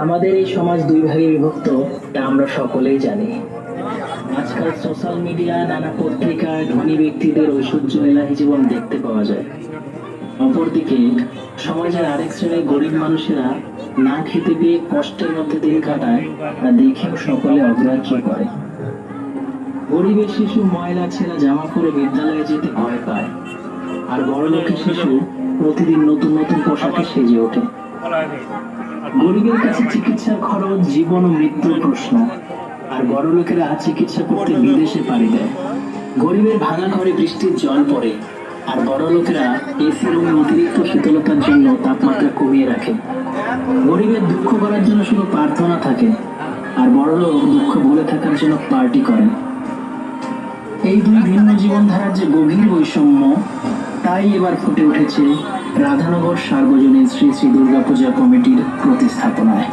আমাদের এই সমাজ দুই ভাগে বিভক্ত, তা আমরা সকলেই জানি। আজকাল সোশ্যাল মিডিয়া, নানা পত্রিকায় ধনী ব্যক্তিদের ঐশ্বর্য এলাহি জীবন দেখতে পাওয়া যায়। অপরদিকে সমাজের আরেক শ্রেণীর গরিব মানুষেরা না খেতে পেয়ে কষ্টের মধ্যে দিন কাটায়, তা দেখেও সকলে অগ্রাহ্য করে। গরিবের শিশু ময়লা ছেঁড়া জামা পরে বিদ্যালয়ে যেতে ভয় পায়, আর বড় লোকের শিশু প্রতিদিন নতুন নতুন পোশাকে সেজে ওঠে। গরিবের কাছে চিকিৎসার খরচ জীবন ও মৃত্যুর প্রশ্ন, আর বড় লোকেরা চিকিৎসা করতে বিদেশে পাড়ি দেয়। গরিবের ভাঙা ঘরে বৃষ্টির জল পড়ে, আর বড় লোকেরা এসি রুমে অতিরিক্ত শীতলতার জন্য তাপমাত্রা কমিয়ে রাখে। গরিবের দুঃখ করার জন্য শুধু প্রার্থনা থাকে, আর বড় লোক দুঃখ ভুলে থাকার জন্য পার্টি করে। এই দুই ভিন্ন জীবনধারার যে গভীর বৈষম্য, তাই এবার ফুটে উঠেছে রাধানগর সার্বজনীন শ্রী শ্রী দুর্গাপূজা কমিটির প্রতিস্থাপনায়।